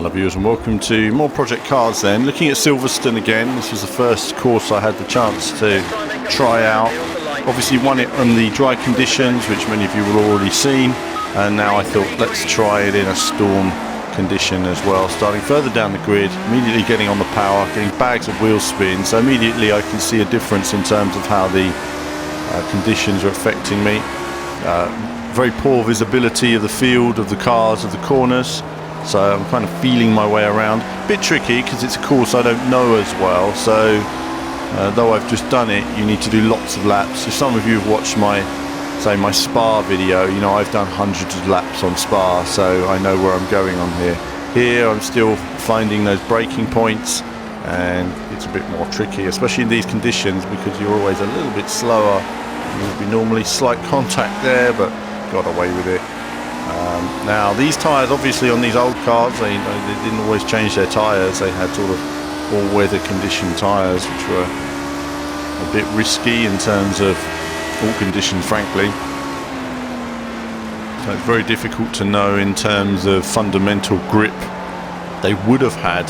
Hello viewers and welcome to more Project Cars then. Looking at Silverstone again, this was the first course I had the chance to try out. Obviously won it on the dry conditions, which many of you will already seen, and now I thought let's try it in a storm condition as well. Starting further down the grid, immediately getting on the power, getting bags of wheel spin, so immediately I can see a difference in terms of how the conditions are affecting me. Very poor visibility of the field, of the cars, of the corners. So I'm kind of feeling my way around. A bit tricky because it's a course I don't know as well. So though I've just done it, you need to do lots of laps. If some of you have watched my Spa video, you know I've done hundreds of laps on Spa, so I know where I'm going on here. Here I'm still finding those braking points, and it's a bit more tricky, especially in these conditions, because you're always a little bit slower. There would be normally slight contact there, but got away with it. Now these tyres, obviously on these old cars, they didn't always change their tyres. They had sort of all-weather conditioned tyres, which were a bit risky in terms of all conditions, frankly. So it's very difficult to know in terms of fundamental grip they would have had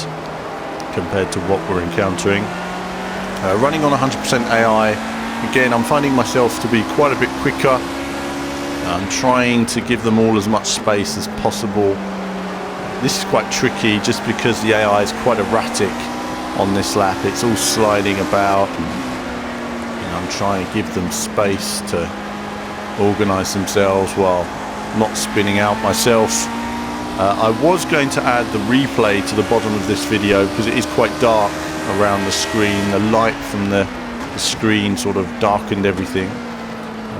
compared to what we're encountering. Running on 100% AI, again, I'm finding myself to be quite a bit quicker. I'm trying to give them all as much space as possible. This is quite tricky just because the AI is quite erratic on this lap. It's all sliding about. And I'm trying to give them space to organise themselves while not spinning out myself. I was going to add the replay to the bottom of this video because it is quite dark around the screen. The light from the screen sort of darkened everything.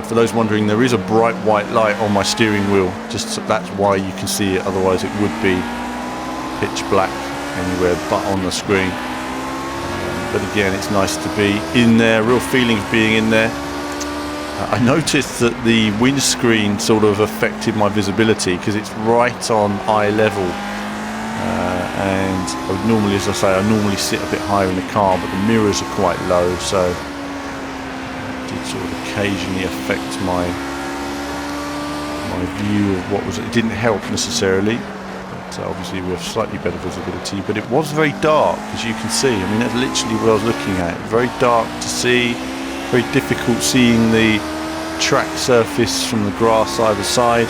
For those wondering, there is a bright white light on my steering wheel, just that's why you can see it, otherwise it would be pitch black anywhere but on the screen. But again, it's nice to be in there, real feeling of being in there. I noticed that the windscreen sort of affected my visibility because it's right on eye level, and I would normally, as I say, I normally sit a bit higher in the car, but the mirrors are quite low, so did sort of occasionally affect my view of what was. It didn't help necessarily, but obviously we have slightly better visibility. But it was very dark, as you can see. I mean, that's literally what I was looking at. Very dark to see. Very difficult seeing the track surface from the grass either side.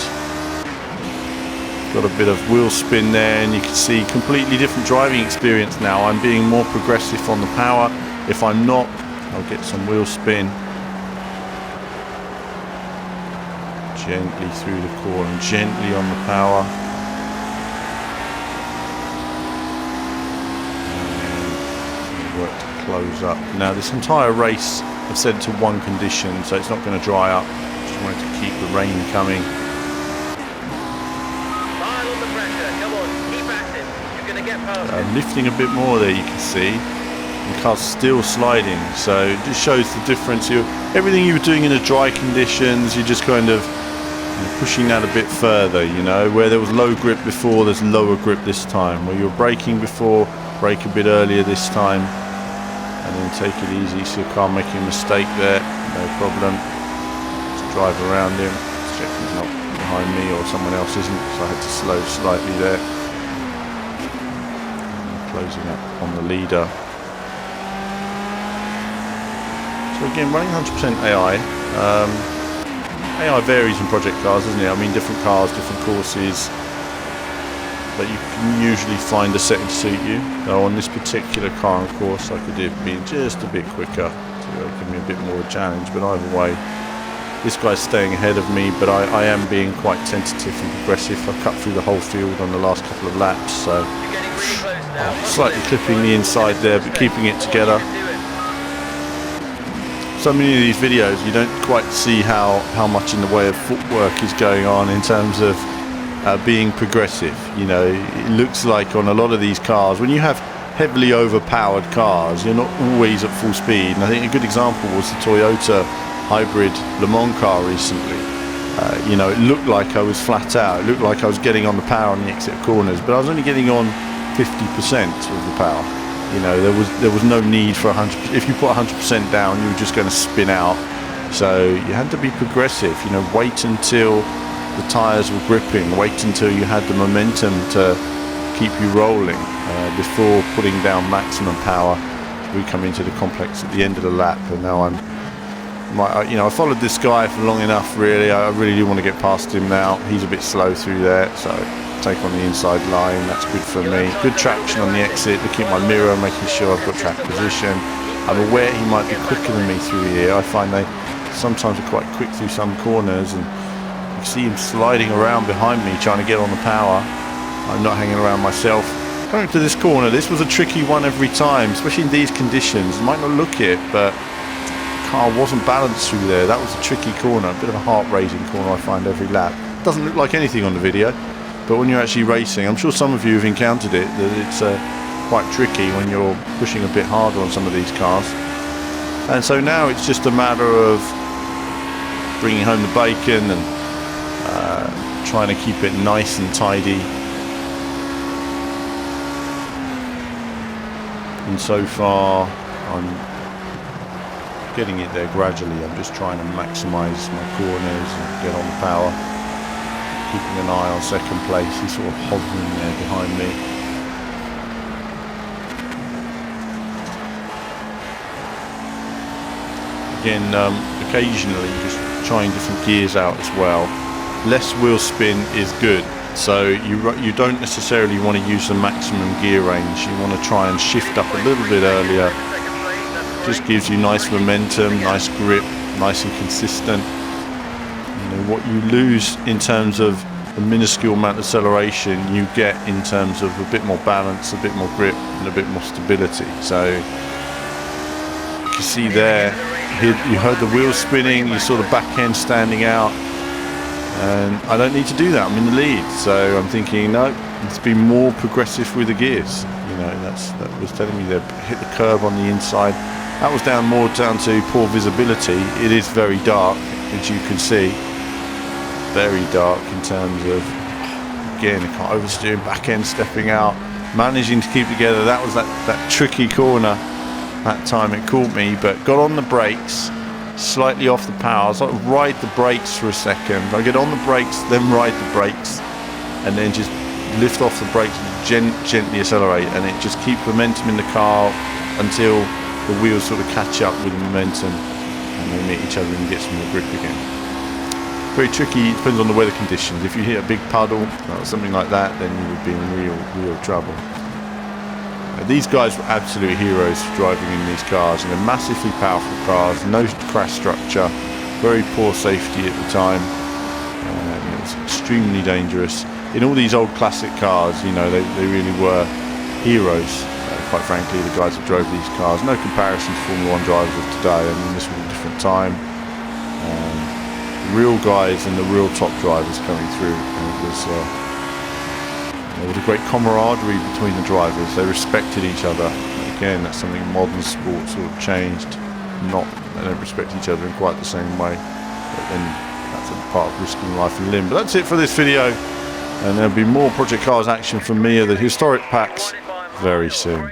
Got a bit of wheel spin there, and you can see completely different driving experience now. I'm being more progressive on the power. If I'm not, I'll get some wheel spin. Gently through the corner, gently on the power. And work to close up. Now this entire race I've set to one condition, so it's not going to dry up. Just wanted to keep the rain coming. Pile on the pressure, come on, keep active. You're going to get past it. Lifting a bit more there, you can see. The car's still sliding, so it just shows the difference. Everything you were doing in the dry conditions, you're just kind of pushing that a bit further, you know. Where there was low grip before, there's lower grip this time. Where you were braking before, brake a bit earlier this time, and then take it easy so your car making a mistake there, no problem. Just drive around him, check he's not behind me or someone else isn't, so I had to slow slightly there. And closing up on the leader. So again, running 100% AI. AI varies in Project Cars, doesn't it? I mean, different cars, different courses, but you can usually find a setting to suit you. Now, on this particular car and course, I could have been just a bit quicker to give me a bit more of a challenge, but either way, this guy's staying ahead of me, but I am being quite tentative and progressive. I cut through the whole field on the last couple of laps, so slightly clipping the inside there, but keeping it together. So many of these videos you don't quite see how much in the way of footwork is going on in terms of being progressive. You know, it looks like on a lot of these cars, when you have heavily overpowered cars, you're not always at full speed. And I think a good example was the Toyota hybrid Le Mans car recently. You know, it looked like I was flat out. It looked like I was getting on the power on the exit corners, but I was only getting on 50% of the power. You know, there was no need for 100%. If you put 100% down, you were just going to spin out. So you had to be progressive. You know, wait until the tyres were gripping. Wait until you had the momentum to keep you rolling before putting down maximum power. We come into the complex at the end of the lap, and now I followed this guy for long enough. Really, I really do want to get past him now. He's a bit slow through there, so take on the inside line. That's good for me. Good traction on the exit. Looking at my mirror, making sure I've got track position. I'm aware he might be quicker than me through here. I find they sometimes are quite quick through some corners, and you can see him sliding around behind me, trying to get on the power. I'm not hanging around myself. Going to this corner, this was a tricky one every time, especially in these conditions. You might not look it, but the car wasn't balanced through there. That was a tricky corner, a bit of a heart-raising corner I find every lap. Doesn't look like anything on the video, but when you're actually racing, I'm sure some of you have encountered it, that it's quite tricky when you're pushing a bit harder on some of these cars. And so now it's just a matter of bringing home the bacon and trying to keep it nice and tidy. And so far I'm getting it there gradually. I'm just trying to maximise my corners and get on the power, keeping an eye on second place. He's sort of hovering there behind me. Again, occasionally just trying different gears out as well. Less wheel spin is good. So you don't necessarily want to use the maximum gear range. You want to try and shift up a little bit earlier. Just gives you nice momentum, nice grip, nice and consistent. You know, what you lose in terms of the minuscule amount of acceleration, you get in terms of a bit more balance, a bit more grip, and a bit more stability. So you can see there, you heard the wheels spinning, you saw the back end standing out. And I don't need to do that. I'm in the lead, so I'm thinking, no, let's be more progressive with the gears. You know, that was telling me they hit the curb on the inside. That was more down to poor visibility. It is very dark, as you can see, very dark in terms of, again, I can't oversteering, back end stepping out, managing to keep together. That was that tricky corner. That time it caught me, but got on the brakes. Slightly off the power. I sort of ride the brakes for a second. I get on the brakes, then ride the brakes, and then just lift off the brakes and gently accelerate, and it just keeps momentum in the car until the wheels sort of catch up with the momentum and they meet each other and get some more grip again. Very tricky. It depends on the weather conditions. If you hit a big puddle or something like that, then you would be in real trouble. These guys were absolute heroes for driving in these cars, and they're massively powerful cars, no crash structure, very poor safety at the time. It was extremely dangerous. In all these old classic cars, you know, they really were heroes. Quite frankly, the guys that drove these cars, no comparison to Formula 1 drivers of today. I mean, this was a different time. Real guys and the real top drivers coming through. There was a great camaraderie between the drivers. They respected each other. Again, that's something modern sport sort of changed. They don't respect each other in quite the same way. But then that's a part of risking life and limb. But that's it for this video. And there'll be more Project Cars action from me at the historic packs very soon.